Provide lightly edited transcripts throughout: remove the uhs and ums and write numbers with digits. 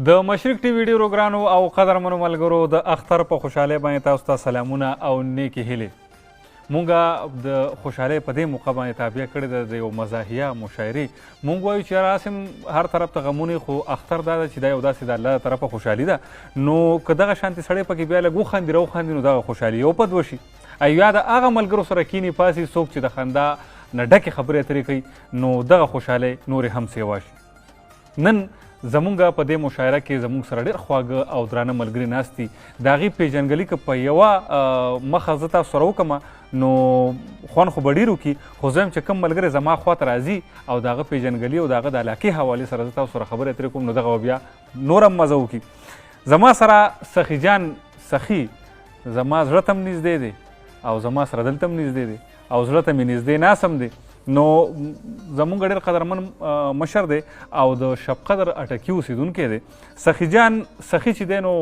د مشرق ټي وي ډیرو ګرانو او قدرمنو ملګرو د اختر په خوشحالۍ باندې تاسو ته سلامونه او نیکې هیلې. مونږ د خوشحالۍ په دې موقع باندې تابع کړې ده د یو مزاحیه مشاعرې. مونږ وایو چې راسم هر طرف ته غمونې، خو اختر دا ده چې دا یو داسې د الله طرفه خوشحالي ده. نو که دغه شانتې سړی پکې بیا لږ وخاندي راوخاندي نو دغه خوشحالي یو پد وشي. یا د هغه ملګرو سره کینې پاسي څوک چې د خندا نه ډکې خبرې اترې کوي نو دغه خوشحالۍ نورې هم سیوا شي. نن زمونږ په دې مشاعره کې زمونږ سره ډېر خواږه او درانه ملګري ناست دي. د هغې پېژندګلي که په یوه مخه زه تاسو سره وکړم نو خوند خو به ډېر وکړي، خو زه یم چې کوم ملګری زما خواته راځي او د هغه پېژندګلي او د هغه د علاقې حوالې سره زه تاسو سره خبرې اترې کوم نو دغه به بیا نور هم مزه وکړي. زما سره سخي جان سخي زما زړه ته هم نږدې دی او زما سره دلته هم نږدې دی او زړه ته مې نږدې ناست هم دی. نو زمونږ ډېر قدرمن مشر دی او د شب قدر اټکي اوسېدونکی دی. سخي جان سخي چې دی نو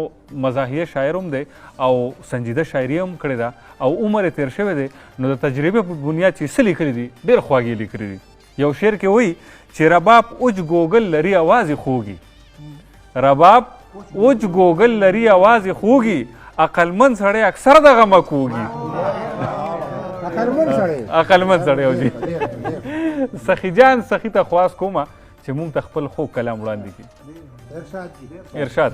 مزاحیه شاعر هم دی او سنجیده شاعري هم کړې ده او عمر یې تېر شوی دی. نو د تجربې په بنیاد چې څه لیکلي دي ډېر خواږې لیکلي دي. یو شعر کې وایي چې رباب اوج ګوګل لري اوازې خوږي، رباب اوج ګوګل لري اوازې خوږي، عقلمند سړی اکثر دغه مکوږي. عقلمند سړی او جي سخي جان سخي ته خواست کومه چې مونږ ته خپل خوږ کلام وړاندې کړي. ارشاد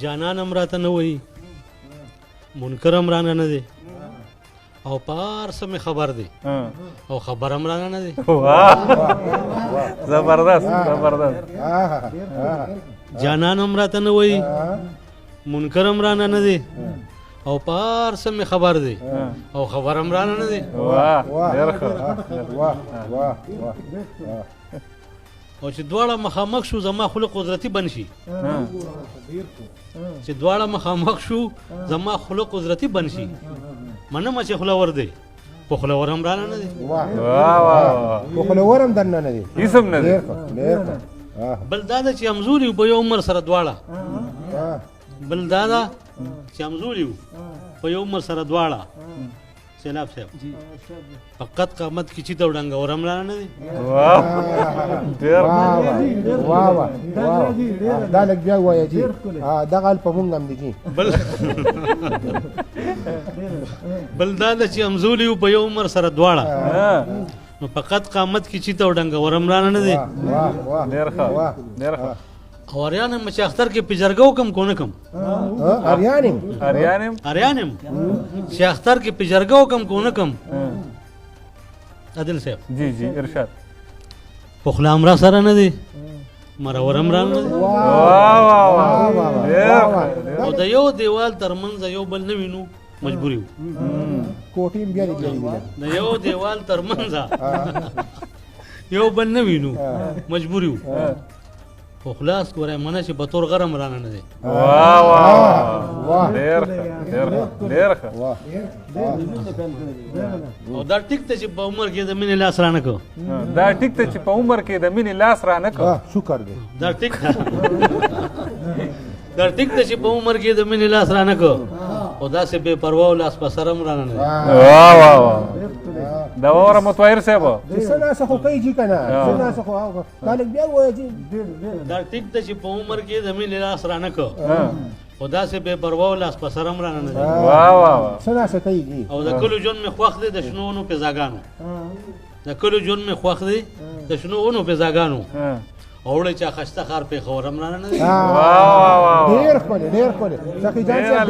جانان هم راته نه وایي، منکر هم رانه نه دی او په هر څه مې خبر دی او خبر هم رانه نه دی. زبردست زبردست. جانان هم راته نه وایي، منکر هم رانه نه دی او په هر څه مې خبر دی او خبر هم رانه نه دی. او چې دواړه مخامخ شو زما خوله قدرتي بند شي، چې دواړه مخامخ شو زما خوله قدرتي بند شي، منمه چې خوله ور دی په خوله ور هم رانه نه دی. په خوله ور هم درنه نه دی، هېڅ هم نه دی. بل دا ده چې همزولي په یو عمر سره دواړه، بل دا ده چې همزولي وو په یو عمر سره دواړه. سیلاب صاحب فقط قامت کې چې ته وډنګه ور هم رانه نه دی. دا لږ بیا ووایه جي دغه حال په مونږ هم دی جي. بل دا ده چې همزولي وو په یو عمر سره دواړه نو فقط قامت کې چې ته وډنګه ور هم رانه نه دی. او اریانم چې اختر کې پیجرګو کم کو نه کم اریانم چې اختر کې پیجرګو کم کو نه کم. عادل صاحب جی جی ارشاد. پخلا امرا سره نه دی مرور هم رانه نه دی او د یو دیوال ترمنځ یو بل نه وینو مجبوري وو. کوټیم بیا دی د یو دیوال ترمنځ یو بل نه وینو مجبوري وو. خو خلاص ګورئ منه چې به تور غرم رانه نه دی. او دا ټیک ته چې په عمر کې د مینې لاس رانه کړو، دا ټیک ته چې په عمر کې د مینې لاس رانه کړو. شکر دی. دا ټیک دا ټیک ته چې په عمر کې د مینې لاس رانه کړو او داسې بې پروا لاس په سر هم رانه نه دی. دا واوره مطهر صاحب چې څه ناسه خو کوي جي که نه څه ناسه خو دا لږ بیا ووایه جي. دا ټیک ته چې په عمر کې د مینې لاس رانه کړو او داسې بې پروا لاس په سر هم رانه نه دی. څه ناسه کوي جي. او د کلو ژوند مې خوښ دی د شنو ونو پیزاګانو، د کلو ژوند مې خوښ دی د شنو ونو پیزاګانو او وړی چا خسته خار پېښور هم رانه نه دی. ډېر ښکلی ډېر ښکلی سخي جان صاحب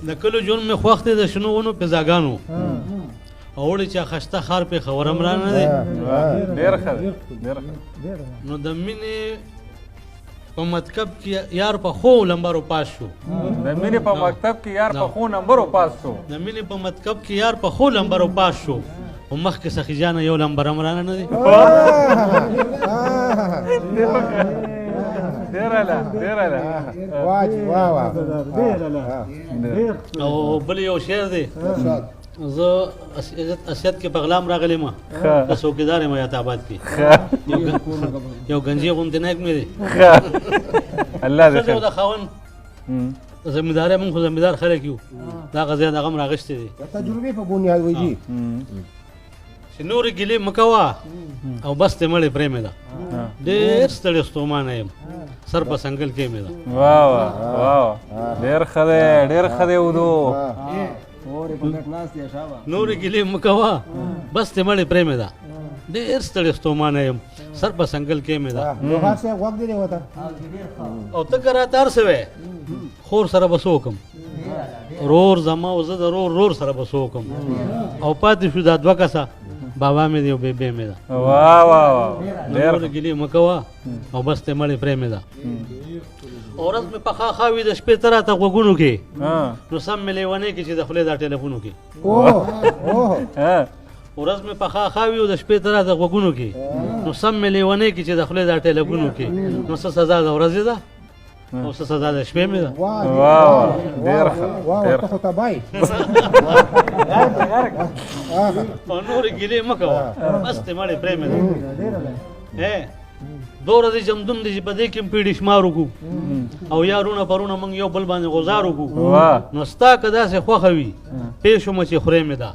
د کلو ژوند مې خوښ دی د شنو ونو پیزاګانو او وړی چا خسته خار پېښور هم رانه نه دی. نو د مینې په مکتب کې یار په خو لمبرو پاس شو، د مینې په مکتب کې یار په خو نمبرو پاس شو، د مینې په مکتب کې یار په خو لمبرو پاس شو او مخکې سخي جانه یو لمبر هم رانه نه دی. او بل یو شعر دی، زه اسیت کې په غلام راغلی ما د څوکیدار یم حیات آباد کې یو گنجي غوندې نیک مې دی. الله دې ښځه د خاوند زمیندار مونږ خو زمیندار خلک یو دا غزیا دغه هم راغشتې دی تجربې په بنیاد وایي جي چې نورې ګیلې مه کوه او بس دې مړې پرېمې ده ډېر ستړی ستومانه یم سر په سنګل کې مې ده واه واه واه ډېر ښه دی ډېر ښه دی ودو نورې ګیلې مه کوه بس دې مړې پرېمې ده ډېر ستړی ستومانه یم سر په سنګل کې مې ده جوهر صاحب وخت دی وته او ته که راته هر څه وې خور سره به څه وکړم رور زما او زه د رور سره به څه وکړم او پاتې شو دا دوه کسه بابا مې دی او بېبې مې ده واه واه واه نورې ګیلې مه کوه او بس دې مړې پرېمې ده ورځ مې پخا خاوي د شپې ته راته غوږونو کې نو سم مې لیونی کې چې د خولې دا ټلیفونو کې ورځ مې پخا خاوي د شپې ته راته غوږونو کې نو سم مې لیونی کې چې د خولې دا ټلیفونو کې نو څه سزا د ورځې ده او څه سزا د شپې مې ده واه ډېر ښه واو ته خو تبای او نورې ګیلې مه کوه بس دې مړې پرېمې ده دوره دې جمدون دي چې په دې کې پیډې شمار وکړو او یارونه پرونه موږ یو بل باندې غزار وکړو نو ستا که داسې خوښه وي پېښ ومه چې خورې مې ده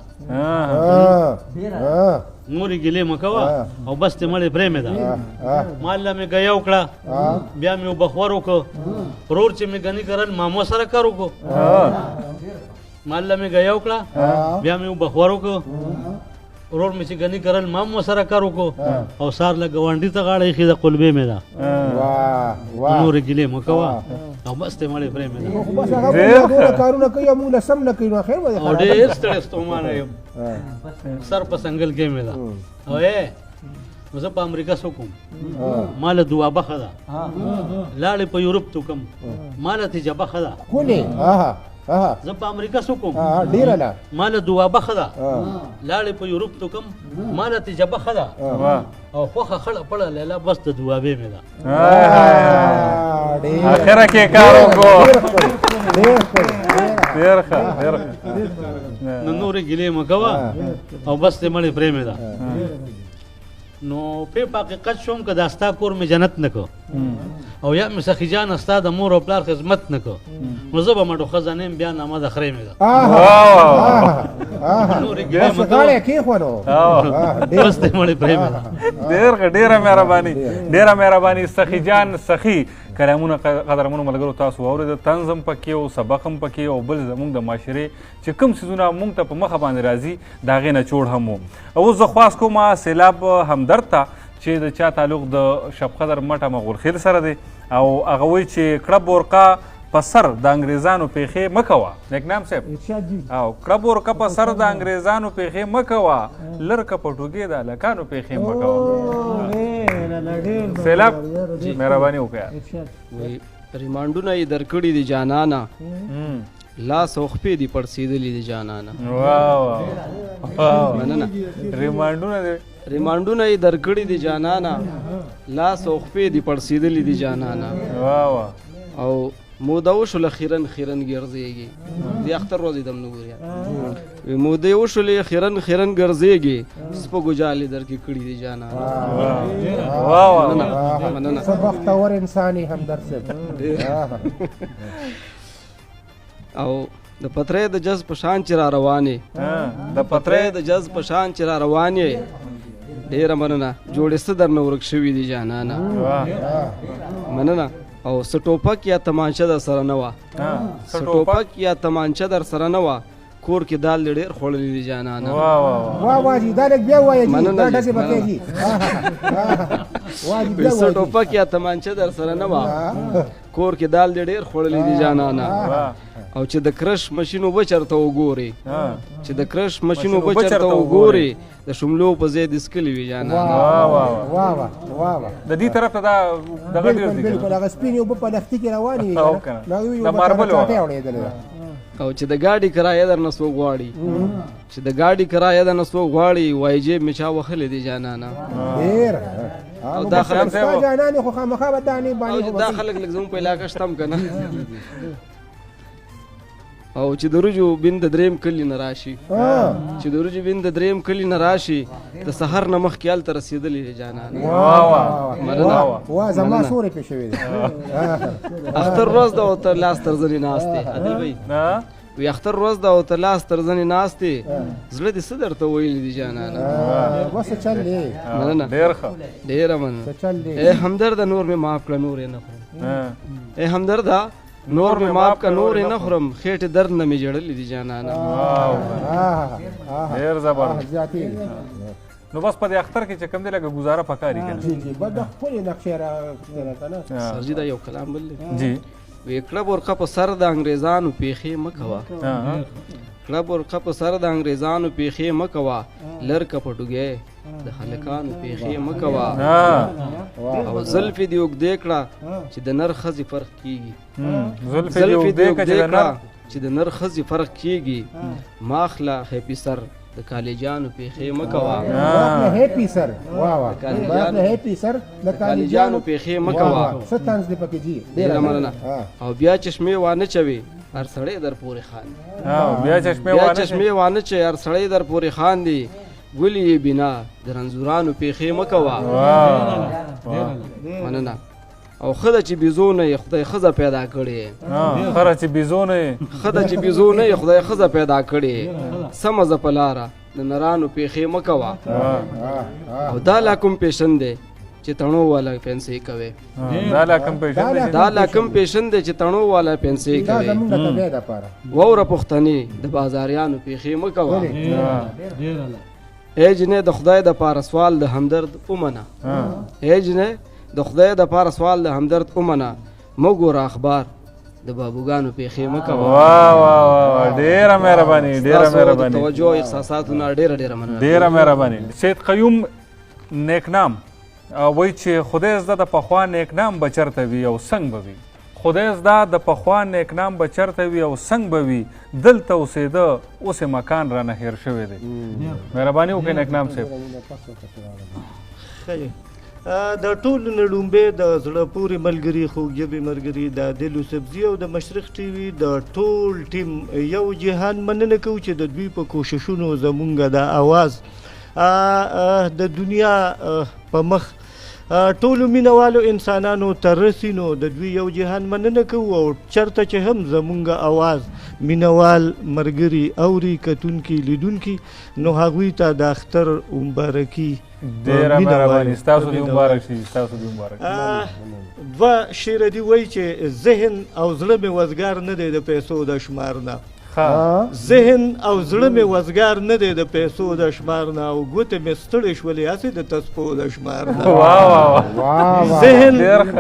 نورې ګیلې مه کوه او بس دې مړې پرېمې ده ماله مې ګیا وکړه بیا مې وبخور وکړه ورور چې مې ګني کرل مامو سره کار وکړو ماله مې ګیا وکړه بیا مې وبخور وکړه ورور مې چې ګني کرل مامو سره کار وکړو او سار له ګاونډي ته غاړه ایښې ده قلبې مې ده نورې ګیلې مه کوه او بس دې مړې پرېمې ده بس هغه کارونه کوي موږ له سم نه کوي نو خیر او ډېر ستړی ستومانه یم سر په سنګل کې مې ده او نو زه په امریکا څه کوم ما له دعا بخه ده لاړې په یورپ ته کوم ما له تجربه ښه ده زه په امریکا څه کوم ډېره نه ما له دعا بخه ده لاړې په یورپ ته کوم ما له تجربه ښه ده او خوښه خړه پړه لیلا بس د دعابې مې ده اخره کې کار وکړو ډېر ښه ډېر ښه نو نورې ګیلې مه کوه او بس دې مړې پرېمې ده نو په حقیقت شوم که دا ستا کور مې جنت نه کو او یا مې سخي جانه ستا د مور او پلار خدمت نه کو نو زه به مړو ښځه نه یم بیا نامه د خرې مې ده نورې ګیلې مه کوه بس دې مړې پرېمې ده ډېره مهرباني ډېره مهرباني سخي جان سخي کلامونه قدرمنو ملګرو تاسو واورېده طنز هم پکې او سبق هم پکې او بل زموږ د معاشرې چې کوم څیزونه موږ ته په مخه باندې راځي د هغې نه چوړ هم و اوس زه خواست کوم سیلاب همدرد ته چې د چا تعلق د شب قدر مټه مغولخیل سره دی او هغه وایي چې کړه بورقه په سر د انګریزانو پیښې مه کوه نیکنام صاحب او کړه بورقه په سر د انګریزانو پیښې مه کوه لرکه په ټوګې د هلکانو پیښې مه کوه سیلاب مهرباني وکړه ریمانډونه یې درکړي دي جانانه لاس او خپې دي پړسېدلي دي جانانه مننه ریمانډونه یې درکړي دي جانانه لاس او خپې دي پړسېدلي دي جانانه او موده وشوله خیرن ګرځېږي د اختر ورځې دم نه ګوریا موده وشولې خیرن ګرځېږي سپږو جالې درکې کړي دي جانانه مننه څه بختور انسان یې همدرد صاحب او د پترې د جز په شان چې را روانې د پترې د جز په شان چې را روانې ډېره مننه جوړې څه درنه ورک شوي دي جانانه مننه او څه ټوپک یا تمانچه در سره نه وه ټوپک یا تمانچه در سره نه وه کور کې دال دې ډېر خوړلي دي جانانه څه ټوپک یا تمانچه در سره نه وه کور کې دال دې ډېر خوړلي دي جانانه او چې د کرش ماشین اوبه چېرته وګورې چې د کرش ماشین اوبه چېرته وګورې د شملو په ځای د څکلي وي جانانه د دې طرف ته دا دغه ډېر دي بالکل هغه سپینې اوبه په لښتي کې روانې وي د ماربل او چې د ګاډي کرایه در نه څوک غواړي چې د ګاډي کرایه در نه څوک غواړي وایي جیب مې چا وهلی دی جانانه او دا خلک لږ زموږ په علاقه شته هم که نه او چې د وریجو بین د دریم کلي نه راشي چې د وریجو بین د دریم کلي نه راشي د سحر نه مخکې هلته رسېدلي دی جانانه اختر ورځ ده او ته لاس تر زنې ناست دی عادل بهی وی اختر ورځ ده او ته لاس تر زنې ناست یې زړه دې څه درته ویلي دي جانانه وسه چل دی مننه ډېر ښه ډېره مننه چل دی اے همدرده نور مې معاف کړه نور یې نه خورم اے همدرده نور مې معاف کړه نور یې نه خورم خېټې درد نه مې جړلې دي جانانه ډېر زبردست زیاتې نو بس په دې اختر کې چې کوم دی لکه ګزاره پکاري که نه جی جی بس د خپلې نقشې راغوښتله که نه سرجي دا یو کلام بل دی جی وی کړه برقه په سر د انګریزانو پیښې مه کوه کړه برقه په سر د انګریزانو پیښې مه کوه لرکه په ټوګې د هلکانو پیښې مه کوه او زلفې دې اوږدې کړه چې د نر ښځې فرق کېږي زلفې دې اوږدې کړه چې د نر ښځې فرق کېږي ماخله هیپي سر د کالجانو پیښې مه کوه هیپي سر واه واه هیپي سر د کالجانو پیښې مه کوه څه طنز دی پکې جي ډېره مننه او بیا چشمې وانه چوي هر سړی در پورې خاندي بیا چشمې وانه چې هر سړی در پورې خاندي ګلې یې بنا د رنځورانو پیښې مه کوه مننه او ښځه چې بیزو نه یې خدای ښځه پیدا کړې خره چې بیزو نه یې ښځه چې بیزو نه یې خدای ښځه پیدا کړې سمه زه په لاره د نرانو پیښې مه کوه او دا لا کوم پیشن دی چې تڼو والا پنسې کوي دا لا کوم پیشن دی چې تڼو والا پنسې کوي واوره پښتنې د بازاریانو پیښې مه کوه ای جنې د خدای د پاره سوال د همدرد ومنه ای جنې د خدای د پاره سوال د همدرد ومنه مه ګوره اخبار د بابوګانو پیښې مه کوه ډېره مهرباني ډېره مهرباني توجه او احساساتو نه ډېره مننه ډېره مهرباني سید قیوم نیکنام وایي چې خدای زده د پخوا نیکنام به چېرته وي او څنګ به وي خدای زده د پخوا نیکنام به چېرته وي او څنګ به وي دلته اوسېده اوس یې مکان رانه هېر شوی دی مهرباني وکړئ نیکنام صاحب د ټولو نه لومبې د زړه پورې ملګري خوږ ژبې ملګري د دلو سبزي او د مشرق ټي وي د ټول ټیم یو جهان مننه کوو چې د دوی په کوششونو زمونږ د اواز د دنیا په مخ ټولو مینوالو انسانانو ته رسي نو د دوی یو جهان مننه کوو او چېرته چې هم زمونږ اواز مینوال ملګري اوري کتونکي لیدونکي نو هغوی ته د اختر مبارکي ډېره مهرباني ستاسو دې مبارک شي ستاسو دې مبارک دوه شعره دي وایي چې ذهن او زړه مې وزګار نه دی د پیسو د شمار نه ذهن او زړه مې وزګار نه دی د پیسو د شمار نه او ګوتې مې ستړې شولې هسې د تسپو د شمار نه ذهن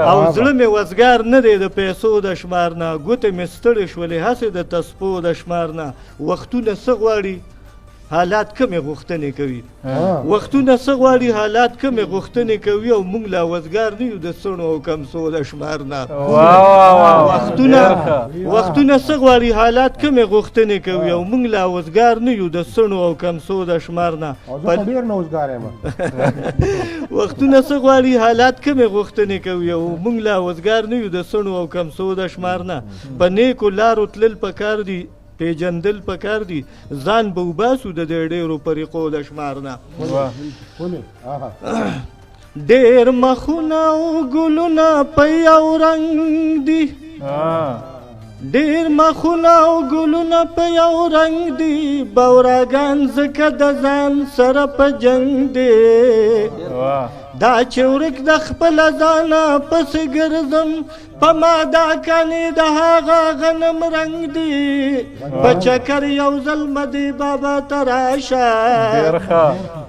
او زړه مې وزګار نه دی د پیسو د شمار نه ګوتې مې ستړې شولې هسې د تسپو د شمار نه وختونه څه غواړي حالات کمې غوښتنې کوي وختونه څه غواړي حالات کمې غوښتنې کوي او موږ لا وزګار نه یو د سڼو او کمسو د شمار نه وختونه څه غواړي حالات کمې غوښتنې کوي او موږ لا وزګار نه یو د سڼو او کمسو د شمار نه وختونه څه غواړي حالات کمې غوښتنې کوي او موږ لا وزګار نه یو د سڼو او کمسو د شمار نه په نیکو لارو تلل پکار دي پیجندل پکار دي ځان به وباسو د دې ډېرو طریقو د شمار نه ډېر مخونه او ګلونه په یو رنګ دي ډېر مخونه او ګلونه په یو رنګ دي بوراګان ځکه د ځان سره په جنګ دي دا چې ورک د خپل ځانه پسې ګرځم په ما دا کانې د هغه غنم رنګ دی په چکر یو ځل مدي بابا تراشه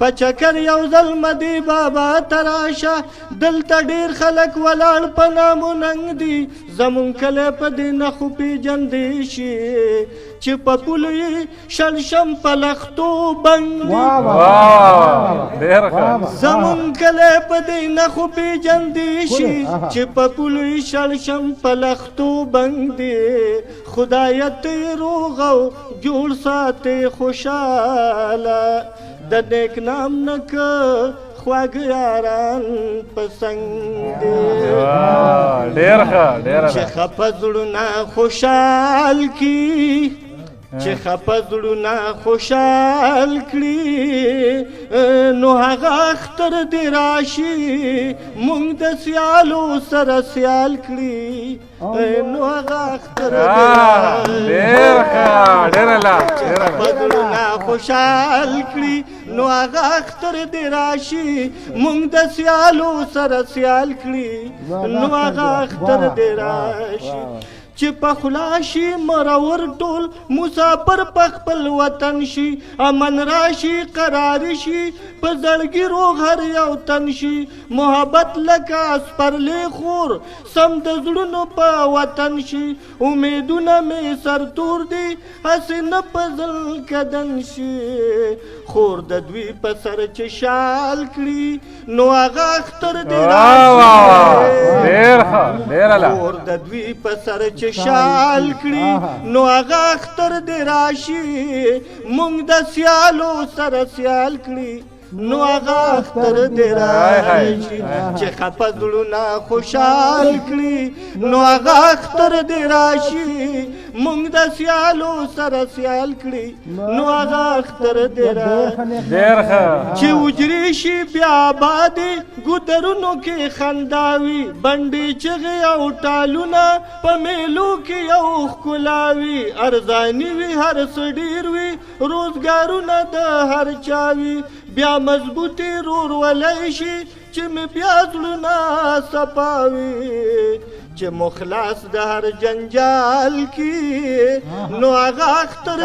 په چکر یو ځل مدي بابا تراشه دلته ډېر خلک ولاړ په نامو ننګ دي زمونږ کلی په دې نښو پېژندی شي چې په پولو یې شړشم په لښتو بنګ دي زمونږ کلی په دې نښو پېژندی شي چې په پولو یې شړشم په لښتو بنګ دي خدایه ته یې روغ او جوړ ساتې خوشحاله د نیک نام نه که خواږه یاران په څنګ دي چې خفه زړونه خوشحال کي چې خپه زړونه خوشحال کړي نو هغه اختر دې راشي مونږ د سیالو سره سیال کړي نو هغه اختر زړونه خوشحال کړي نو هغه اختر دې راشي مونږ د سیالو سره سیال کړي نو هغه اختر دې راشي چې په خلا شي مرور ټول مسافر په خپل وطن شي امن راشي قرار شي په زړګي روغ هر یو تن شي محبت لکه سپرلی خور سم د زړونو په وطن شي امیدونه مې سرتور دي هسې نه په زړه کدن شي خور د دوی په سر چې شال کړي نو هغه اختر دې راشي خور د دوی په سر شال کړي نو هغه اختر دې راشي مونږ د سیالو سره سیال کړي نو هغه اختر دې راشي چې خپه زړونه خوشحال کړي نو هغه اختر دې راشي مونږ د سیالو سره سیال کړي نو هغه اختر دې راشي چې وجري شي بیا آبادې ګودرونو کې خنداوي بنډې چغې او ټالونه په میلو کې یو ښکلاوي ارزاني وي هر څه ډېر وي روزګارونه د هر چا وي بیا مضبوطې رورولای شي چې مې بیا زړونه صفاوي چې مخلص د هر جنجال کې نو هغه اختر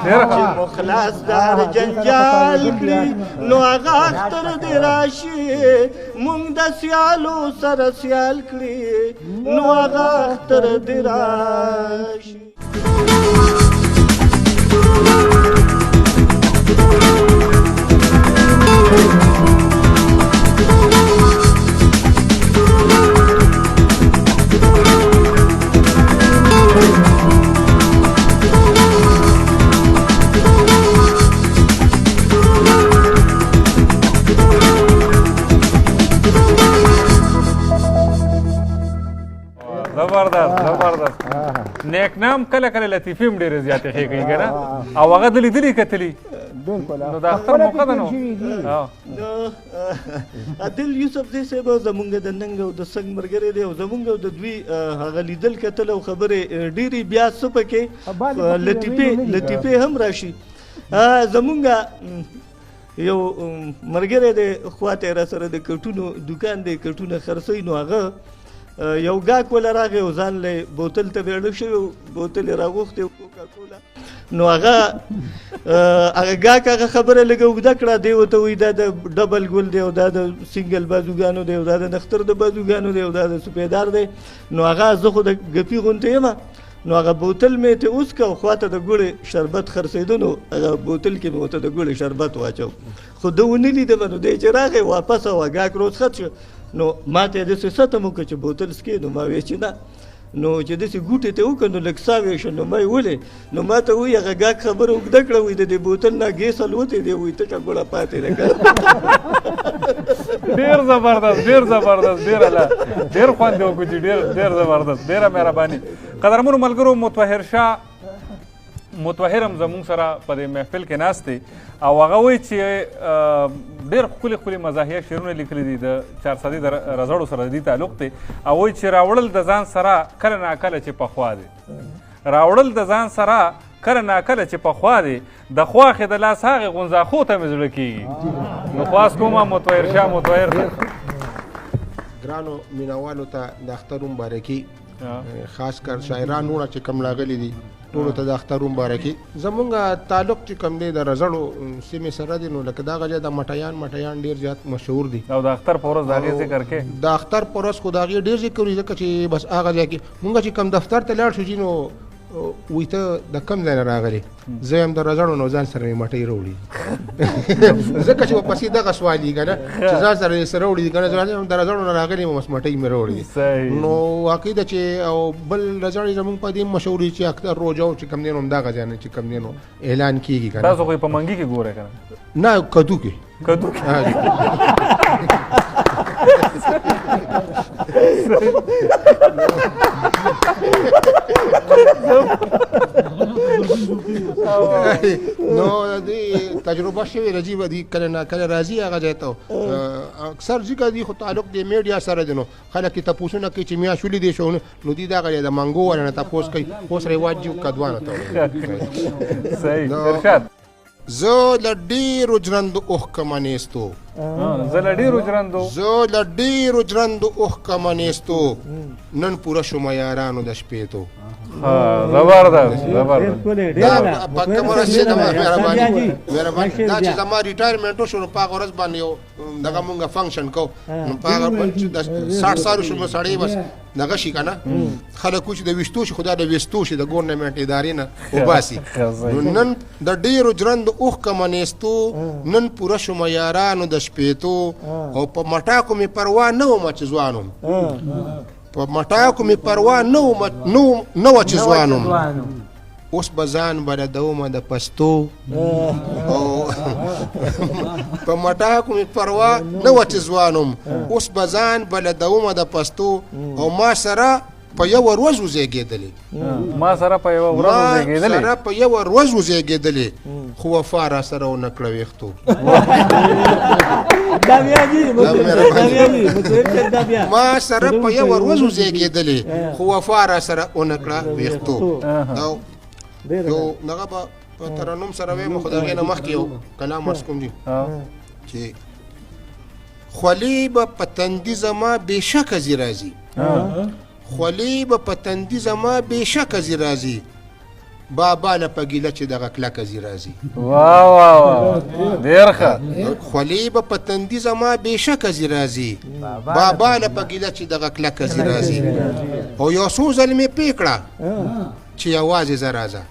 چې مخلص د هر جنجال کې نو هغه اختر دې راشي مونږ د سیالو سره سیال کړي نو هغه اختر دې راشي زبردست نیک نام کله کله لطیفې هم ډېرې زیاتې ښې کوي که نه او هغه د لیدلي کتلي نو د اختر موقع ده نو عادل یوسف دی صاحب زمونږ د ننګ او د سنګ ملګری دی او زمونږ او د دوی هغه لیدل کتل او خبرې ډېرې بیا څه پکې لطیفې هم راشي زمونږ یو ملګری دی خواته را سره د کټونو دوکان دی کټونه خرڅوي نو هغه یو ګاک ولا راغی او ځان له بوتل ته بیړه شوی بوتل راغوښتې کوکا کولا نو هغه ګاک هغه خبره لږه اوږده کړه دی ورته وایي دا د ډبل ګل دی او دا د سنګل بازوګانو دی او دا د نختر د بازوګانو دی او دا د سپیدار دی نو هغه زه خو د ګپي غونته یم نو هغه بوتل مې ته اوس که خواته د ګوړې شربت خرڅېده نو هغه بوتل کې مې ورته د ګوړې شربت واچو خو ده ونه لیدم نو دی چې راغی واپس او ګاک روزخط شو نو ما ته یې داسې ستم وکړه چې بوتل څکې نو ما ویې چې نه نو چې داسې ګوټې ته وکړه نو لږ ساه ویې شو نو ما یې ولې نو ما ته وایي هغه ګاک خبره اوږده کړه وایي د دې بوتل نه ګیس الوتی دی وایي تشه ګوړه پاتې ده ډېر زبردست ډېر خوند یې وکړو چې ډېر زبردست ډېره مهرباني قدرمنو ملګرو مطهر شاه مطهر هم زموږ سره په دې محفل کې ناست دی او هغه وایي چې ډېر ښکلي ښکلي مزاحیه شعرونه لیکلي دي د چارسدي د رزړو سره د دې تعلق دی او وایي چې راوړل د ځان سره کله ناکله چې پخوا دی راوړل د ځان سره کله ناکله چې پخوا دی د خواښې د لاس هغې غونځاخو ته مې زړه کېږي نو خواست کومه مطهر شاه مطهر ته ګرانو مینوالو ته د اختر مبارکي خاص کر شاعرانو چې کم راغلي دي ټولو ته د اختر مبارکي زمونږ تعلق چې کوم دی د رزړو سیمې سره دی نو لکه دغه ځای د مټیان ډېر زیات مشهور دي او د اختر په ورځ د هغې ذکر کې د اختر په ورځ خو د هغې ډېر ذکر وي ځکه چې بس هغه ځای کې مونږ چې کوم دفتر ته لاړ شو چې نو وایي ته د کوم ځای نه راغلې زه یم د رزړو نو ځان سره مې مټۍ راوړي ځکه چې ورپسې دغه سوال دي که نه چې ځان سره یې سره راوړي دي که نه زه د رزړو نه راغلی یم بس مټۍ مې راوړي نو واقعي ده چې او بل رزړې زمونږ په دې مشهور دي چې اختر روژه چې کوم دی نو همدغه ځای نه چې کوم دی نو اعلان کېږي که نه تاسو خو یې په منګي کې ګورئ که نه کدو کې نو دې تجربه شوې راځي ودی کله نه کله راځي هغه ځای ته اکثر ځکه دی خو تعلق د میډیا سره دی نو خلک یې تپوسونه کوي چې میا شولې دی شو نو دی دغه د منګو ول نه تپوس کوي اوس رواج کدوانه ته صحیح ارشاد زه له ډېرو ژرندو اوښکه منېستو زه له ډېرو ژرندو اوښکه منېستو نن پوره شومه یارانو د شپېتو زبردست پکه مرسته د مهرباني دا چې زما ریټایرمنټ وشو نو په هغه ورځ باندې یو دغه مونږ فنکشن کوو نو په هغه 60 سالو شو نو سړی بس دغه شي که نه خلک وچ د ویشتو شي خو دا د ویستو شي د ګورنمنټ ادارې نه وباسي نو نن د ډېرو ژرندو اوښکه منېستو نن پوره شومه یارانو د شپېتو او په مټاکو مې پروا نه ومه چې ځوان وم په مټاکو مې پروا نه وه چې ځوان وم اوس به ځان بلدومه د پستو او په مټاکو مې پروا نه وه چې ځوان وم اوس به ځان بلدومه د پستو او ما سره په یوه ورځ وزېږېدلې خو وفا را سره ونه کړه ویښتو ما سره په یوه ورځ وزېږېدلې خو وفا را سره ونه کړه ویښتو یو دغه به په ترنم سره ویم خو د هغې نه مخکې یو کلام عرض کوم دي چې خولې به په تندي زما بېشکه ځي راځي خولې به په تندي زما بېشکه ځي راځي بابا نه په ګیله چې دغه کلکه ځي راځي ډېر ښه خولې به په تندي زما بېشکه ځي راځي بابا نه په ګیله چې دغه کلکه ځي راځي او یو څو ځل مې پې کړه چې یوازې زه راځه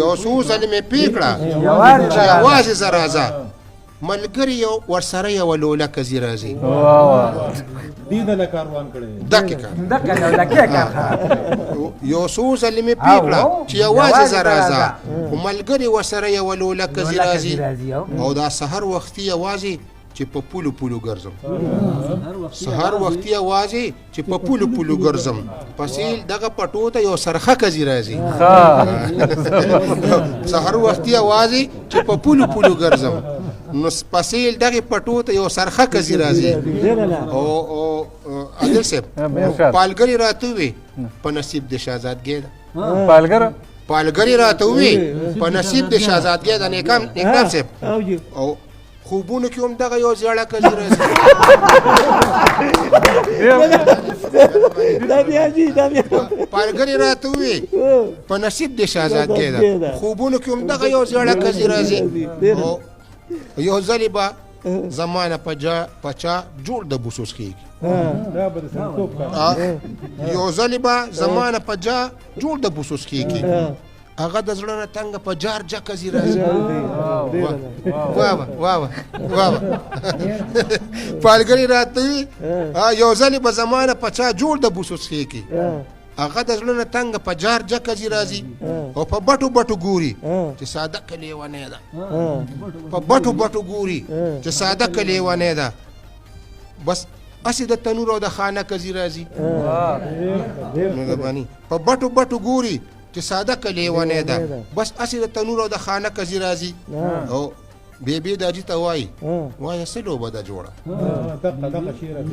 یو څو ځل مې پې کړه چې یوازې زه راځه ملګری ورسره یوه لولکه ځي راځي یو څو ځلې مې پې کړه چې یوازې زه راځه خو ملګري ورسره یوه لولکه ځي راځي او دا سحر وختي یوازې چې په پولو پولو ګرځم سحر وختي یوازې چې په پولو پولو ګرځم پسیل دغه پټو ته یو سرخکه ځي راځي سحر وختي یوازې چې په پولو پولو ګرځم نو پسیل دغه پټو ته یو سرخکه ځي راځي او عادل صاحب پالګري راته وي په نصیب د شهزادګۍ ده پالګري راته وي په نصیب د شهزادګۍ ده نیکام صاحب او خوبونو کې هم دغه یو زیړه کځي راځي پالګري راته وي په نصیب د شهزادګۍ ده خوبونو کې هم دغه یو زیړه کځي راځي یو ځلې به زمانه په چا جوړ د بوسوس کېږي یو ځلې به زمانه په جا جوړ د بوسوس کېږي هغه د زړه نه تنګه په جار جکه ځي راځي پالګري راته وي یو ځلې به زمانه په چا جوړ د بوسوس کېږي هغه د زړه نه تنګه په جار جکه ځي راځي او په بټو بټو ګوري چې صادقه لیونۍ ده په بټو بټو ګوري چې صادقه لیونۍ ده بس اسې د تنور او د خانکه ځي راځي په بټو بټو ګوري چې صادقه لیونۍ ده بس اسې د تنور او د خانکه ځي راځي او بیبي داجي ته وایي وایه څه لوبه ده جوړه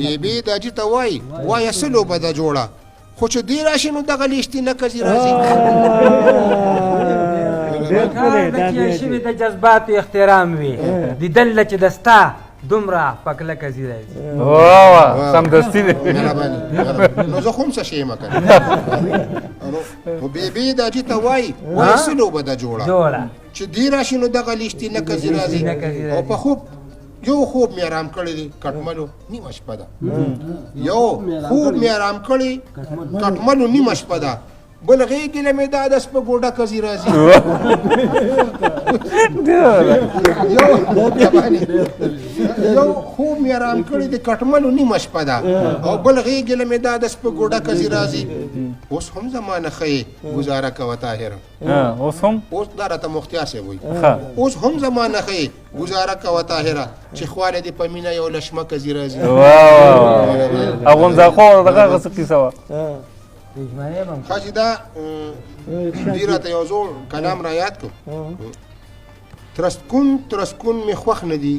بیبي داجي ته وایي وایه څه لوبه ده جوړه خو چې دی راشي نو دغه لیشتي نه کځي راځي د شوي د جذباتو احترام وي دیدل چې دستا دومره په کلکه ځي راځي سمدستي دی نو زه خو هم څه شی یم که نو بیبي داجي ته وایي وایه څه لوبه ده جوړه چې دی راشي نو دغه لیشتي نه کځي راځي او په خوب یو خوب مې آرام کړی دی کټملو نیمه شپه ده یو خوب مې آرام کړی کټملو نیمه شپه ده بل غېږې له مې دا د سپه ګوډه کځي راځي یو خوب مې آرام کړی دی کټملو نیمه شپه ده او بل غېږې له مې دا د سپه ګوډه کځي راځي اوس هم زمانه ښیې ګزاره کوه طاهره اوس دا راته مختیار صاحب وایي اوس هم زمانه ښیې ګزاره کوه طاهره چې خواله دې په مینه یو لشمه کځي راځي اغونځاخو دغه څه کیسه وه خاصی دا دې راته یو زوړ کلام را یاد کړو ترسکون مې خوښ نه دي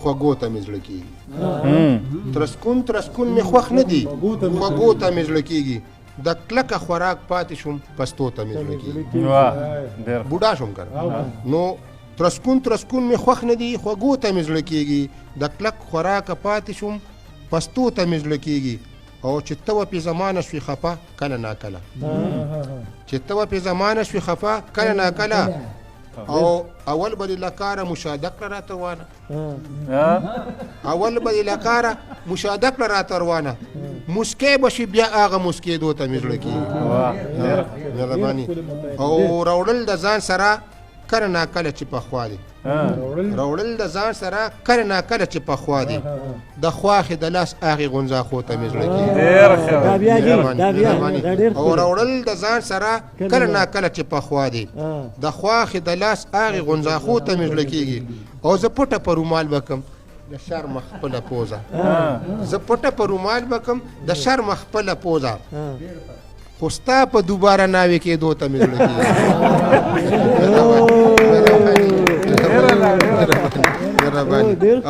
خوږو ته مې زړه کېږي ترسکون مې خوښ نه دي خوږو ته مې زړه کېږي د کلکه خوراک پاتې شوم پستو ته مې زړه کېږي بوډا شوم که نو ترسکون مې خوښ نه دي خوږو ته مې زړه کېږي د کلک خوراک پاتې شوم پستو ته مې زړه کېږي او چې ته پې زمانه شوې خفه کله ناکله چې ته پې زمانه شوې خفه کله ناکله او اول به دې لکاره مشاهده کړه راته روانه اول به دې لکاره مشاهده کړه راته روانه مسکی به شي بیا هغه مسکېدو ته مې زړه کېږي مهرباني او راوړل د ځان سره کله ناکله چې پخوا دی راوړل د ځان سره کله ناکله چې پخوا دی د خواښې د لاس هغې غونځاخو ته مې زړه کېږي او راوړل د ځان سره کله ناکله چې پخوا دی د خواښې د لاس هغې غونځاخو ته مې زړه کېږي او زه پټه په رومال به کم د شرمه خپله پوزه زه پټه په رومال به کم د شرمه خپله پوزه خو ستا په دوباره ناوې کېدو ته مې زړه کېږي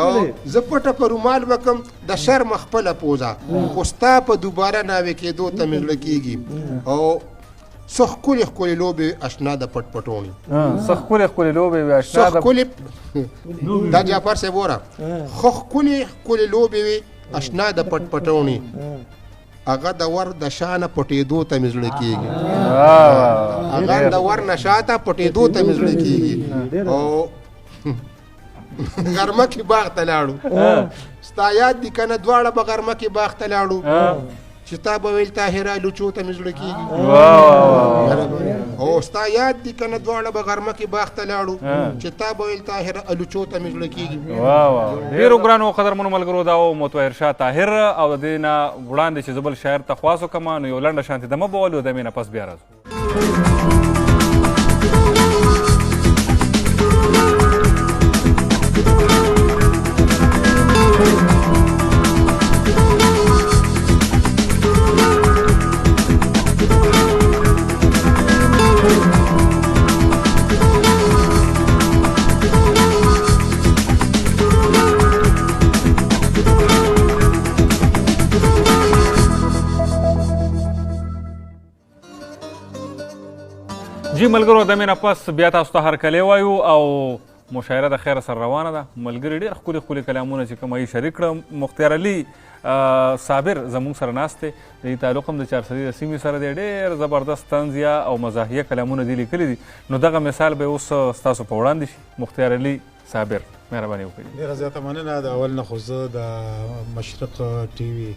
او زه پټه په رومال به کم د شرمه خپله پوزه خو ستا په دوباره ناوې کېدو ته مې زړه کېږي او څه ښکلې ښکلې لوبې اشنا د پټ پټوڼي څه ښکلې ښکلې لوبې وې اشنا د دا جعفر صاحب وره ښه ښکلې ښکلې لوبې وې اشنا د پټ پټوڼي هغه د ور د شانه پټېدو ته مې زړه کېږي هغه د ور نه شاته پټېدو ته مې زړه کېږي او غرمه کې باغ ته لاړو ستا یاد دي که نه دواړه به غرمه کې باغ ته لاړو چې تا به ویل طاهره لوچو ته مې زړه کېږي او ستا یاد دي که نه دواړه به غرمه کې باغ ته لاړو چې تا به ویل طاهره لوچو ته مې زړه کېږي ډېرو ګرانو قدرمنو ملګرو دا و مطهر شاه طاهر او د دې نه وړاندې چې زه بل شاعر ته خواست وکړم نو یو لنډه شانتې دمه به ولو دمې نه پس بیا راځو جی ملګرو د مې نه پس بیا تاسو ته هرکلی وایو او مشاعره د خیره سره روانه ده ملګري ډېر ښکلي ښکلي کلامونه چې کوم یې شریک کړم مختار علي صابر زموږ سره ناست دی د دې تعلق هم د چارسدي د سیمې سره دی ډېر زبردست طنزیه او مزاحیه کلامونه دې لیکلي دي نو دغه مثال به اوس ستاسو په وړاندې شي مختار علي صابر مهرباني وکړئ ډېره زیاته مننه د اول نه خو زه د مشرق ټي وي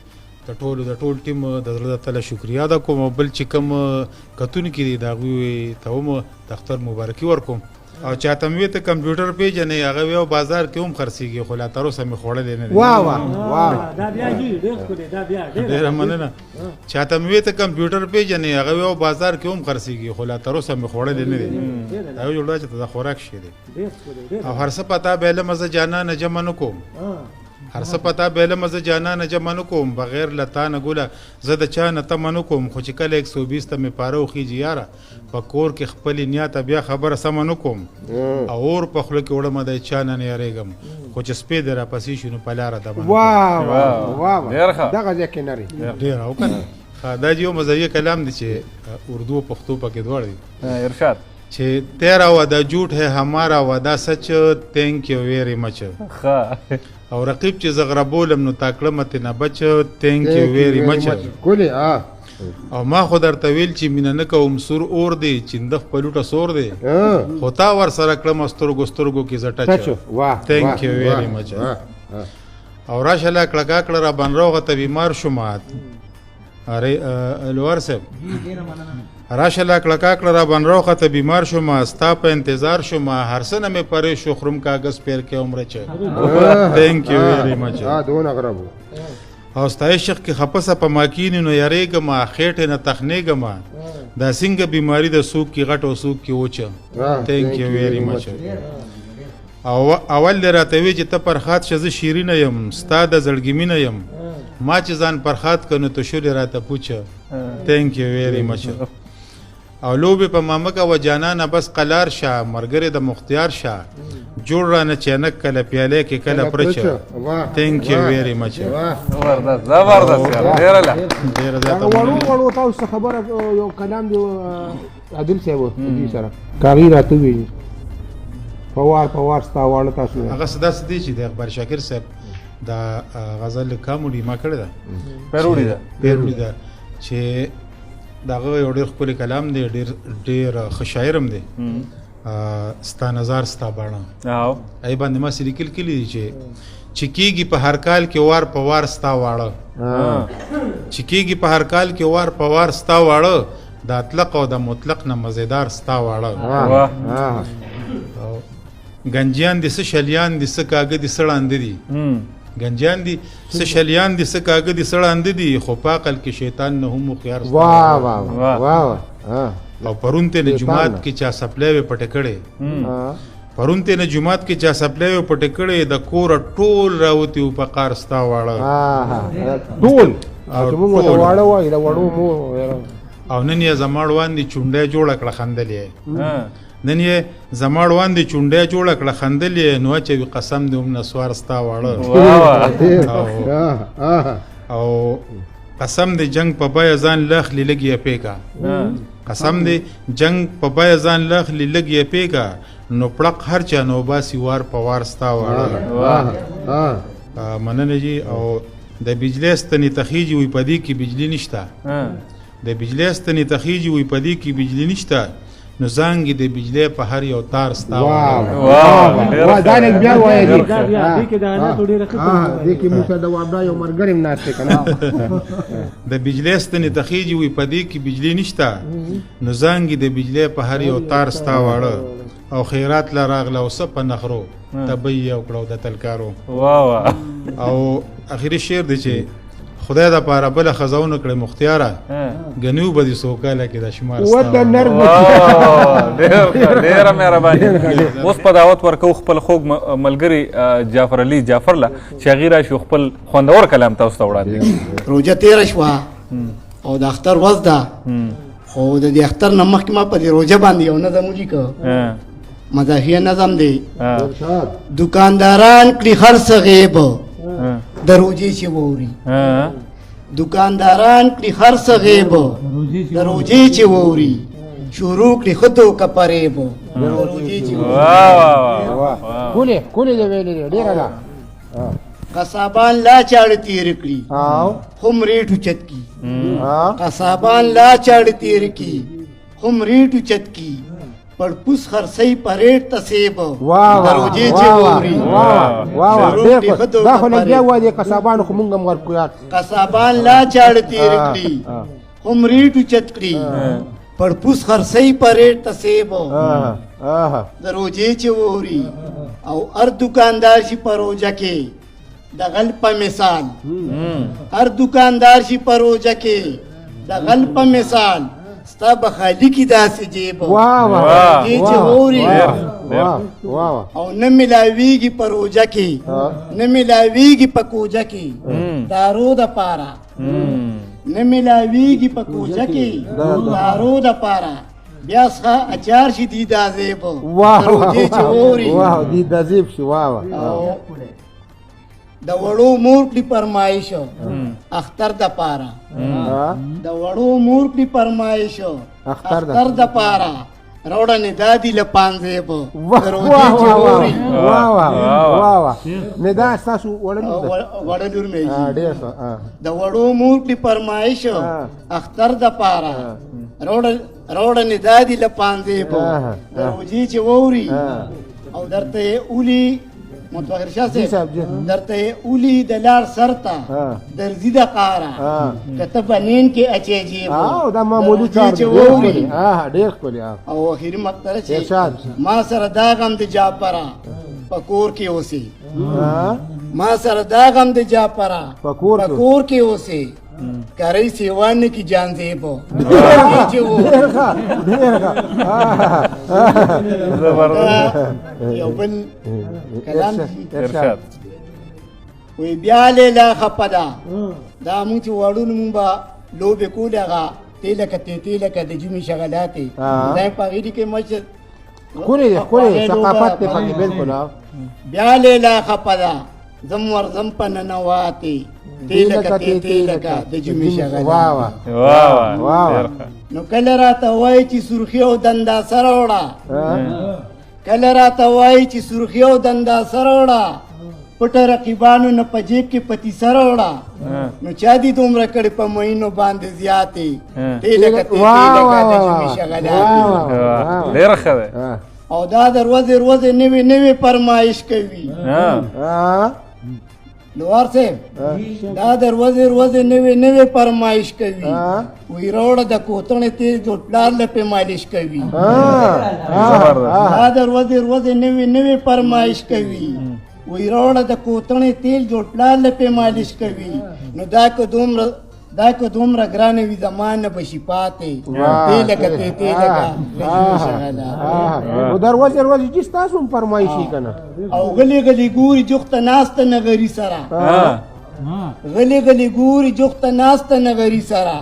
د ټول ټیم د زړه د تله شکریا ده کوم بل چې کوم کتونکي دي د هغوی ته هم د اختر مبارکي ورکوم او چاته مې ته کمپیوټر پیژنې هغه یو بازار کې هم خرڅېږي خو لا تر اوسه مې خوړلی نه دی ډېره مننه چاته مې ته کمپیوټر پیژنې هغه یو بازار کې هم خرڅېږي خو لا تر اوسه مې خوړلی نه دی دا یو جوړه چې د خوراک شی دی او هر څه پتا به علم زه جانا نه جمع نه کوم هر څه پتا به علم زه جانا نه جمع نه کوم بغیر له تا نه ګوله زه د چا نه تمه نه کوم خو چې کله 120 ته مې پاره وخیږي یاره په کور کې خپلې نیاته بیا خبره سمه نه کوم او اور په خوله کې وړمه د چا نه نه یارېږم خو چې سپی دې راپسې شي نو په لاره دمه دغه ځای کې نري ډېر او که دا چې یو مزاحیه کلام دی چې اردو او پښتو پکې دواړه دي ارشاد چې تیرا وعدہ جھوٹ ہے ہمارا وعدہ سچ تھینک یو ویری مچ او رقیب چې زغربولم نو تاکړه مت نه بچ تھینک یو ویری مچ او ما خو درته ویل چې مینه نه کوم سور اور دی چنده خپلوټه سور دی خو تا ور سره کړم سترګو کې زټچ تھینک یو ویری مچ او راشه لا کړه کړه را باندې روغه ته بیمار شوم اره لور صاحب راشه لا کړه کړه را باندې روغه ته بیمار شوم ستا په انتظار شوم هر سنه مې پرې شو خرم کاغذ پیر کې عمر چ تھینک یو ویری مچ دونه غربو او ستای شیخ کې خپسه په ماکینې نو یریګم خېټه نه تخنېګم دا څنګه بیماری د سوق کې غټ او سوق کې وچه تھینک یو ویری مچ او اول راته وی چې ته پرخات شزه شیرین یم ستا د زړګی مینه یم ما چې ځان پرخات کنه تو شول راته پوښه thank you very much او لوبې په مامکه و جانانه بس قلار شه مرګره د مختیار شه جوړ رانه چینک کله پیاله کې کله پرچه thank you very much زبردست زبردست ډیره زیاته وړو تاسو خبره یو کلام دی عادل صاحب دې سره کاغی راته وی پوار ستا واړه تاسو هغه صدا ستې چې د اخبار شاکر صاحب دا غزل کامیډي ما کړی ده پیروډي ده چې دغه یو ډېر ښکلی کلام دی ډېر ښه شاعر هم دی ستا نظر ستا باڼه ای باندې ما سې لیکل کلي دي چې کېږي په هر کال کې وار په وار ستا واړه چې کېږي په هر کال کې وار په وار ستا واړه د اطلق او د مطلق نه مزیدار ستا واړه گنجیان دي څه شلیان دي څه کاږه دي څه ړانده دي گنجیان دي څه شلیان دي څه کاږه دي څه ړانده دي خو په عقل کې شیطان نه هم هوښیار او پرون ته نه جومات کې چا سپلی وې پټې کړې پرون ته نه جومات کې چا سپلی وې پټې کړې د کوره ټول راوتي و په قار ستا واړه او نن یې زما وړاندې چونډۍ جوړه کړه خندلې نن یې زما وړاندې چونډۍ جوړه کړه خندلې نو اچوي قسم دې هم نسوار ستا واړه او قسم دې جنگ په بیه ځان لخلي لږ یې پیکا قسم دې جنگ په بیه ځان لخلي لږ یې پیکا نو پړق هر چا نو باسي وار په وار ستا واړه مننه جی او د بجلی ستنې تخیجي وي په دې کې بجلی نشته د بجلی ستنې تخیجي وي په دې کې بجلی نشته نو زانګې د بجلی په هر یو تار ستا دا لږ بیا وایه دې کې موږ سره د وابدا یو ملګری هم ناست دی که نه د بجلی ستنې تخیجي وي په دې کې بجلی نشته نو زانګې د بجلی په هر یو تار ستا واړه او خیرات لا راغله او څه په نخرو تبی یې وکړه د تلکارو او اخري شعر دی چې خدای د پاره بله ښځه ونکړې مختیاره ګنیو به دې څو کاله کې د شمار ډېره مهرباني اوس په دعوت ورکو خپل خوږ ملګري جعفر علي جعفر له چې هغې راشي خپل خوندور کلام تاسو ته وړاندې روژه تېره شوه او د اختر ورځ ده خو د دې اختر نه مخکې ما په دې روژه باندې یو نظم ولیکه مزاحیه نظم دی دکانداران کړي خرڅ غیب د روژې چې ووري دکانداران کړي خرڅ غیب د روژې چې ووري شروع کړي خطو که پریب د روژې چې کولې دې ویلې ډېره ده قصابان لا چاړه تیر کړي هم ریټ اوچت کی قصابان لا چاړه تیر کی هم ریټ اوچت کی پړپوس خرڅۍ پریټ تسیب دروځي چې ووري دا خو لګیا وای دي قصابانو خو مونږ هم ورکو یاد قصابان لا چاړه تیر کړي هم ریټ اوچت کړي پړپوس خرڅۍ پریټ تسیب دروځي چې ووري او هر دکاندار شي پروژه کې د غل په مثال هر دکاندار شي پروژه کې د غل په مثال ستا بخالی کی داسې جیب دې چې ووري او نه ملاویږي پروژه کې نه ملاویږي په کوجه کې دارو د پاره نه ملاویږي په کوجه کې دارو د پاره بیا څخه اچار شي دي دا زیب دې چې ووري دې د زیب شو د وړو مور کړي فرمایش اختر د پاره د وړو مور کړي فرمایش اختر د پاره روړنې دادی له پانځې په روزي چې ووري نه دا تاسو وړلور مې د وړو مور کړي فرمایش اختر د پاره روړنې دادی له پانځې په روزي چې ووري او درته اولی متوخر شاه صاحب درته اولی د لار سرته درځي د قاره کته بنین کې اچي جیب دا معمولی کار دی ډېر ښکلی او اخري مقطره چې ما سره دا غم د جعفره په کور کې اوسي ما سره دا غم د جعفره په کور کې اوسي کرای سیوان کی جان زیبو یو بل کلام وی بیا له خپدا دا مونږ وړو مونږ با لوبې کولې هغه تیلکه تیلکه د جمعې شغلاتې دا په هغې کې مشر ښکلې دی ښکلې ثقافت دی پکې بالکل بیا لیلا خپه ده زم ورځم په ننواتې تیلکه تیلکه د جمعې شغلاتې نو کله راته وایي چې سرخي او دندا سره وړه کله راته وایي چې سرخي او دندا سره وړه پټه رقیبانو نه په جیب کې پتی سره وړه نو چا دي دومره کړې په مهینو باندې زیاتې تیلکه تیلکه د جمعې شغلاتې ډېره ښه دی او دا د ورځې ورځې نوې نوې فرمایش کوي لوار صاحب دا د ورځې ورځې نوې نوې فرمایش کوي وی راوړه د کوتڼې تیل جوړ پلار له پې مالش کوي دا د ورځې ورځې نوې نوې فرمایش کوي وی راوړه د کوتڼې تیل جوړ پلار له پې مالش کوي نو دا که دومره ګرانه وي زما نه به شي پاتې تیلکه تیلکه نو در ورځې ورځې چې ستاسو هم فرمایشي که نه او غلی غلی ګوري جوخته ناسته نغري سره غلی غلی ګوري جوخته ناسته نغري سره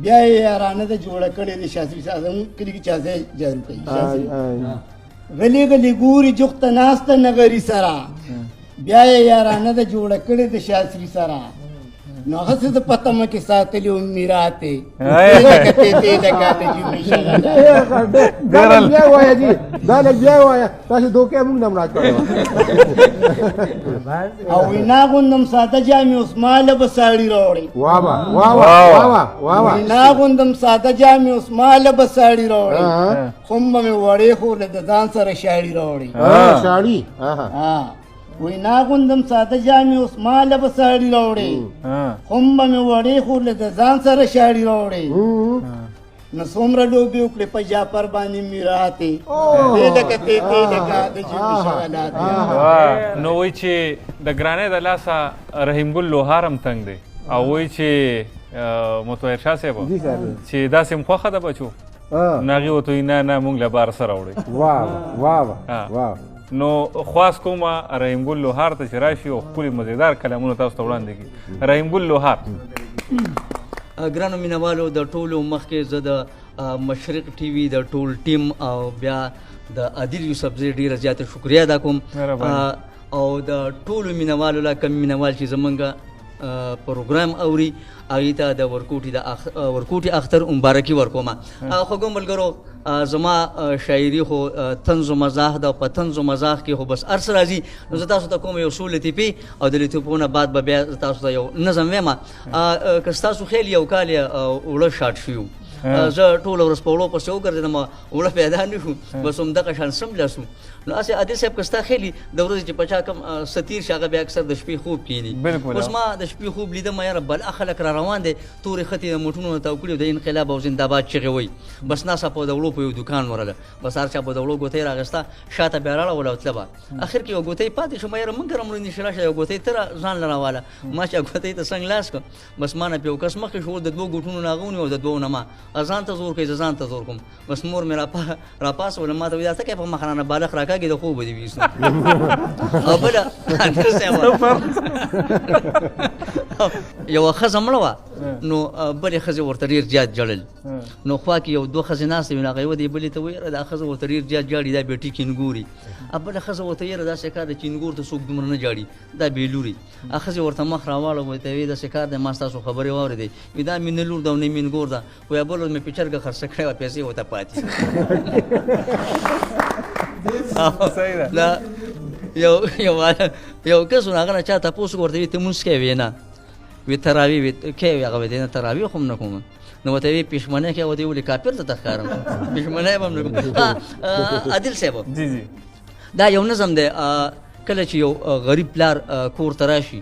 بیا یې یارانه ده جوړه کړې د شاستري صاحب کلي کې چا ځای جارو کوي غلی غلی ګوري جوخته ناسته نغري سره بیا یې یارانه ده جوړه کړې د شاستري سره نو هغه څه د پتمه کې ساتلي و میراتې تیلکه د جمعې شغلاتې دا لږ بیا ووایه جي دا لږ بیا ووایه تاسې دوکې موږ نه هم راکړې او وینا غوندم ساده جامې اوس ماله به ساړي راوړې وینا غوندم ساده جامې اوس ماله به ساړي راوړې خم به مې وړې خو له د ځان سره شاړي راوړې وینا غوندم ساده جامې اوس ماله به ساړي راوړې خم به مې وړې خو له د ځان سره شاړي راوړې نو څومره لوبې وکړې په جعفر باندې میراتې تیلکه تیلکه د جمعې شغلاتې نو وایي چې د ګرانۍ د لاسه رحیم ګل لوهار هم تنګ دی او وایي چې مطهر شاه صاحب چې داسې م خوښه ده بچو نو هغې ورته وایي نه نه مونږ له بار سره وړئ نو خواست کومه رحیم ګل لوهار ته چې راشي او ښکلي مزیدار کلامونه تاسو ته وړاندې کړي رحیم ګل لوهار ګرانو مینوالو د ټولو مخکې زه د مشرق ټي وي د ټول ټیم او بیا د عادل یوسفزۍ ډېره زیاته شکریه ادا کوم او د ټولو مینوالو لا کم مینوال چې زمونږ پروګرام اوري هغې ته د ورکوټي اختر مبارکي ورکوم خوږو ملګرو زما شاعري خو طنز و مزاح ده په طنز و مزاح کې خو بس هر څه راځي نو زه تاسو ته کوم یو څو لطیفې او د لطیفو نه بعد به بیا تاسو ته یو نظم وایم که ستاسو خیل یو کال یې اوړه شاټ شوي زه ټوله ورځ په وړو پسې وګرځېدم اوړه پیدا نه شو بس همدغه شان سملاسو نو هسې عادل صاحب که ستا خیلي د ورځې چې په چا کم ستیر شي هغه بیا اکثر د شپې خوب کښېني اوس ما د شپې خوب لیدم یاره بلا خلک را روان دی تورې خطې د موټونو نه تاو کړي د انقلاب او زنده‌باد چغې وایي بس ناڅاپه د وړو په یو دوکان ورله بس هر چا به د وړو ګوتۍ راغسته شاته بیا راړوله او تله به اخر کې یو ګوتۍ پاتې شوه یاره مونږ هم وړاندې شي راشه یو ګوتۍ ته ځان له راواله ما چې ګوتۍ ته څنګ لاس کړ بس ما نه یو کس مخکې شو د دوو ګوټونو نه هغه ونیو او د دوو نه ما ځان ته زور کوي زه ځان ته زور کوم بس مور مې راپاسوله ما ته وایي دا څه کوې په مخ رانه بالښت راکاږي د خوبه دې ویستو او بله یوه ښځه مړه وه نو بلې ښځې ورته ډېر زیات ژړل نو خوا کې یو دوه ښځې ناستې وي نو هغه یوه دې بلې ته وایي یاره دا ښځه ورته ډېر زیات ژاړي دا بېټي کینګوري بله ښځه ورته یاره داسې کار دی کینګور ته څوک دومره نه ژاړي دا بېلوري ښځې ورته مخ راواړه ورته وایي داسې کار دی ما ستاسو خبرې واورېدې وایي دا مې نه لور ده او نه مې ګور ده خو یا بل ورځ مې په چرګه خرڅه کړې وه پیسې ورته پاتې یو کس هغه نه چا تپوس ورته وي ته مونځ کوې نه وي تراویح وي کوې هغه وایي نه تراویح خو هم نه کوم نو ورته وایي پېشمنۍ کوې ورته ولې کافر ته ښکارم پېشمنۍ به هم نه کوم عادل صاحب دا یو نظم دی کله چې یو غریب پلار کور ته راشي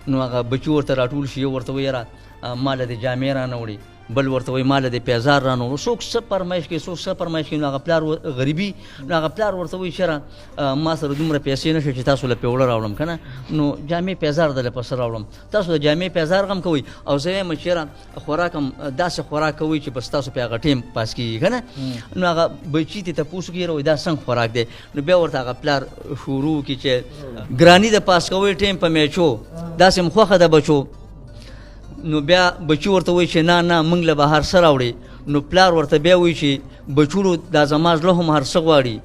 نو هغه بچي ورته راټول شي یو ورته وایي یاره ماله دې جامې رانه وړي بل ورته وایي ماله دې پیزار رانه وړو څوک څه فرمایش کوي څوک څه فرمایش کوي نو هغه پلار غریبي نو هغه پلار ورته وایي چېره ما سره دومره پیسې نه شي چې تاسو له پیوړه راوړم که نه نو جامې پیزار دله پسه راوړم تاسو د جامې پیزار غم کوئ او زه وایم چېره خوراک هم داسې خوراک کوئ چې بس تاسو پې هغه ټیم پاس کېږي که نه نو هغه بچي ته تپوس کوي یاره وایي دا څنګه خوراک دی نو بیا ورته هغه پلار شروع کړي چې ګراني د پاس کوئ ټیم په میچو داسې م خوښه ده بچو نو بیا بچي ورته وایي چې نه نه موږ له به هر څه راوړې نو پلار ورته بیا وایي چې بچوړو دا زما زړه هم هر څه غواړي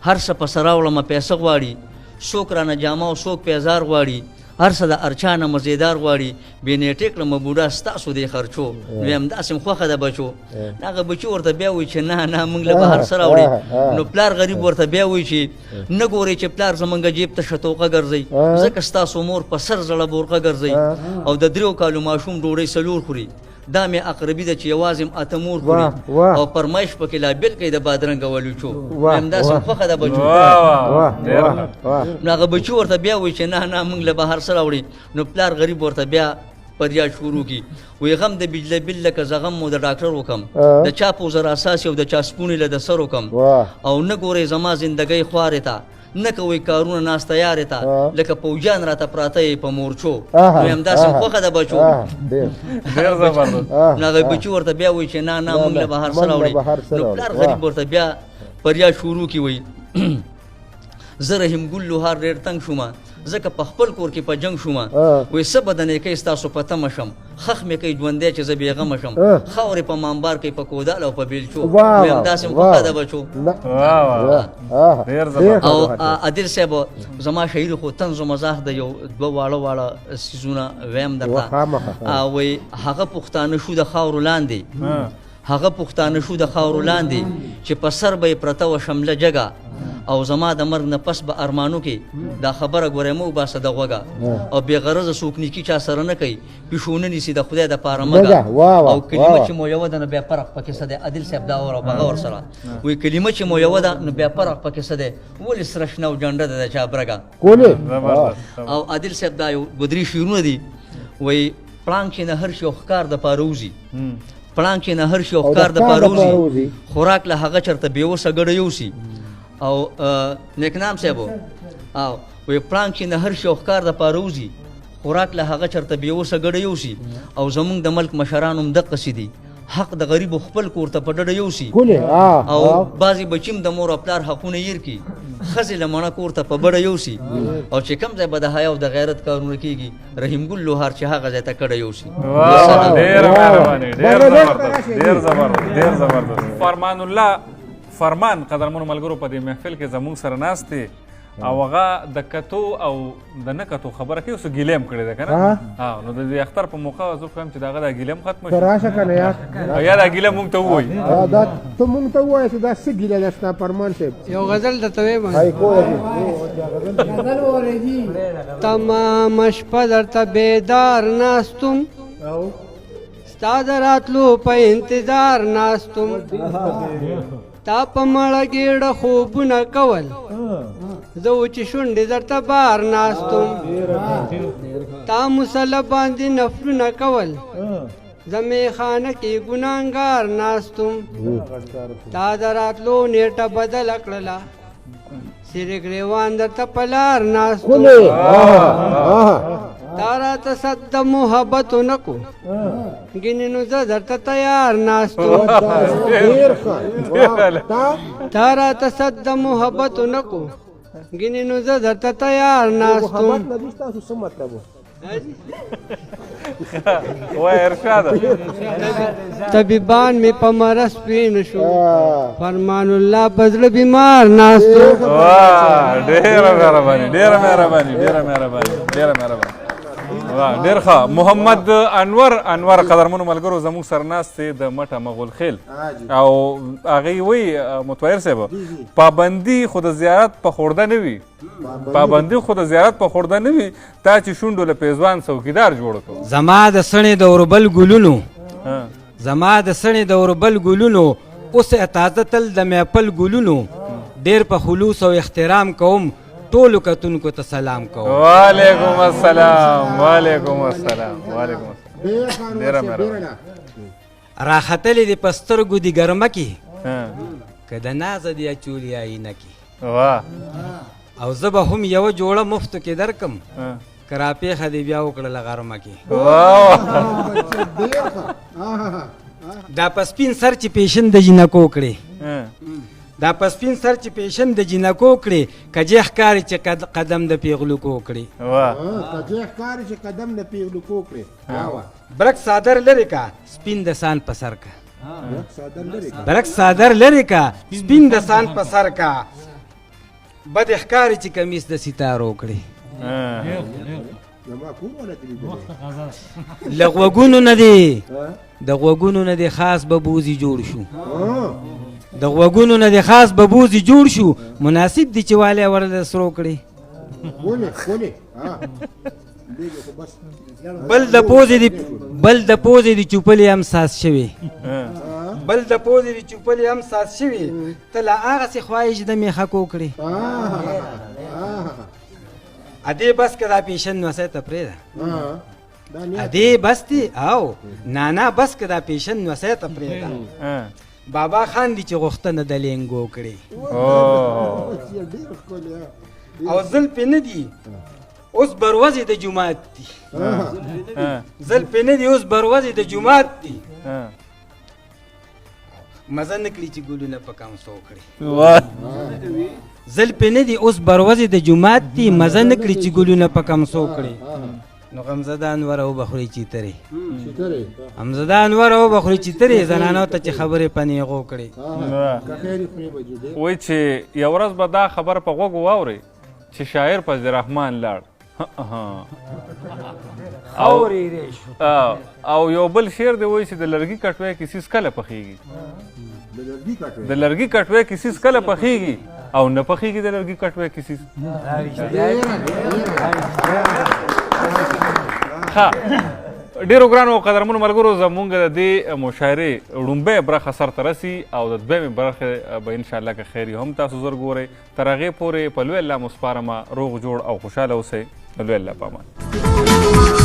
هر څه پسې راوړمه پیسه غواړي څوک رانه جامه او څوک پیزار غواړي هر څه د ارچا نه مزیدار غواړي بې نیټې کړمه بوډا ستاسو دې خرچو ویم داسې م خوښه ده بچو هغه بچي ورته بیا وایي چې نه نه موږ له به هر څه راوړې نو پلار غریب ورته بیا وایي چې نه ګورئ چې پلار زمونږ جیب ته شتوقه ګرځئ ځکه ستاسو مور په سر زړه بورقه ګرځئ او د 3 کالو ماشوم ډوډۍ 4 خوري دا مې اقربي ده چې یوازې م اته مور خوري او فرمایش پکې لابل کوي د بادرنګ ولوچو وایم داسې م خوښه ده بچو نو هغه بچي ورته بیا وایي چې نه نه موږ له به هر څه راوړي نو پلار غریب ورته بیا فریاد شروع کی وی غم د بجله بل لکه زغم مو د ډاکټر وکم د چا پوزر اساس او د چا سپونې له د سر وکم او نه ګورې زما زندګۍ خوارې ته نه کوي کارونه ناس تیارې ته لکه پوجان راته پراته یې په مورچو ویم داسې خوښه ده بچو ډېر زبردست نو هغه بچي ورته بیا وایي چې نه نه موږ له به هر څه راوړي نو پلار غریب ورته بیا فریاد شروع کی وی زه رحیم ګل لوهار ډېر تنګ شومه ځکه په خپل کور کې په جنګ شومه وایي څه به د نیکۍ ستاسو په تمه شم خخ مې کوي ژوندی چې زه بېغمه شم خاورې په مامبار کوي په کودال او په بیلچو ویم داسې م خوښه ده بچو او عادل صاحب زما شاعري خو طنز و مزاح د یو 2 واړه څیزونه ویم درته وایي هغه پښتانه شو د خاورو لاندې هغه پښتانه شو د خاورو لاندې چې په سر به یې پرته وه شمله جګه او زما د مرګ نه پس به ارمانو کې دا خبره ګورې مه وباسه د غوږه او بې غرضه څوک نیکي چا سره نه کوي پیشو نه نیسي د خدای دپاره مګه او کلمه چې مو یوه ده نو بیا فرق پکې څه دی عادل صاحب دا وره بغه ورسره وایي کلمه چې مو یوه ده نو بیا فرق پکې څه دی ولې سره شنه او جنډه ده د چا برګه او عادل صاحب دا یو 2-3 شعرونه دي وایي پړانګ چې نه هر شي ښکار دپاره وځي پړانګ چې نه هر شي ښکار دپاره وځي خوراک له هغه چېرته بېوسه ګډه یوسي او نیکنام صاحب او وی پړانګ چې نه هر شي ښکار دپاره وځي خوراک له هغه چېرته بېوسه ګډه یوسي او زمونږ د ملک مشران هم دقسې دي حق د غریبو خپل کور ته په ډډه یوسي او بعضې بچي هم د مور او پلار حقونه هیر کړي ښځې له مڼه کور ته په بډه یوسي او چې کوم ځای به د حیا او د غیرت کارونه کېږي رحیم ګل لوهار چې هغه ځای ته کډه یوسي ډېر مهرباني ډېر زبردست فرمان الله فرمان قدرمنو ملګرو په دې محفل کې زموږ سره ناست دی او هغه د کتو او د نه کتو خبره کوي اوس ګیلې هم کړې ده که نه نو د دې اختر په موقع زه خو یم چې د هغه دا ګیلې هم ختمه شي راشه که نه یا دا ګیله مونږ ته ووایي دا ته مونږ ته ووایه چې دا څه ګیله ده ستا فرمان صاحب یو غزل درته وایم غزل واورېږي تمام شپه درته بیدار ناستم ستا د راتلو په انتظار ناستم تا په مړه ګېډه خوبونه کول زه و چې شونډې درته بار ناستم تا مسله باندې نفلونه کول زه میخانه کې ګناهګار ناستم تا د راتلو نیټه بدله کړله سره ګریوان درته په لار ناستم تا راته صد د محبت ونکو ګینې نو زه درته تیار ناستم تا راته صد د محبت ونکو ګینې نو زه درته تیار ناستم وای ارشاده طبیبان مې په مرض پوه شو فرمان الله په زړه بیمار ناستو ډېره مهرباني ډېر ښه محمد انور قدرمنو ملګرو زموږ سره ناست دی د مټه مغول خیل او هغې وایي متویر صاحب پابندي خو د زیارت په خورده نه وي تا چې شونډو له پیزوان څوکیدار جوړ کړو زما د سڼې د اوربل ګلونو اوس تازه تل د میپل ګلونو ډېر په خلوص او احترام کوم ټولو کتونکو ته سلام کوم وعلیکم السلام ډېره مهرباني راختلې دې په سترګو دي ګرمه کې که د نازه دي اچولي آینه کې او زه به هم یوه جوړه مفتو کې درکم که راپېښه دې بیا وکړله غرمه کې دا په سپین سر چې پیشن د جینکو کړې دا په سپین سر چې پیشن د جنکو کړي کجې ښکاري چې قدم د پیغلو کو کړي کجې ښکاري چې قدم د پیغلو کو کړي برک صادر لري کا سپین د سان په سر کا برک صادر لري کا سپین د سان په سر کا بد ښکاري چې کمیس د ستارو کړي له غوږونو نه دی د غوږونو نه دی خاص به بوزي جوړ شو د غوږونو نه دی خاص به بوزي جوړ شو مناسب دی چې والی ورله سرو کړي بل د پوزې دی چوپلې هم ساس شوي بل د پوزې دی چوپلې هم ساس شوي ته له هغسې خواهش د میخکو کړي ادې بس که دا پیشن نوسی ته پرېږده ادې بس دی او نانا بس که دا پیشن نوسی ته پرېږده بابا خان دی چې غوښتنه د لینګو کړي او زلفې نه دي اوس بروزې د جومات دي زلفې نه دي اوس بروزې د جومات دي مزه نه کړي چې ګلونه په کمسو کړي زلفې نه دي اوس بروزې د جومات دي مزه نه کړي چې ګلونه په کمسو کړي نو غمزده انور او بخوري چیترې غمزده انور او بخوري چیترې زنانو ته چې خبرې په نیغو کړي وایي چې یو ورځ به دا خبر په غوږ واورئ چې شاعر فضل رحمان لاړ او یو بل شعر دی وایي چې د لرګي کټوی کیسیز کله پخیږي د لرګي کټوی کیسیز کله پخیږي او نه پخیږي د لرګي کټوی کیسیز ډیرو ګرانو او قدرمنو ملګرو زمونږ د دې مشاعرې ړومبۍ برخه سرته رسي او د دویمې برخې به انشاءالله که خیر هم تاسو زر ګورئ تر هغې پورې په لوی الله مو سپارمه روغ جوړ او خوشحاله اوسئ لوی الله په امان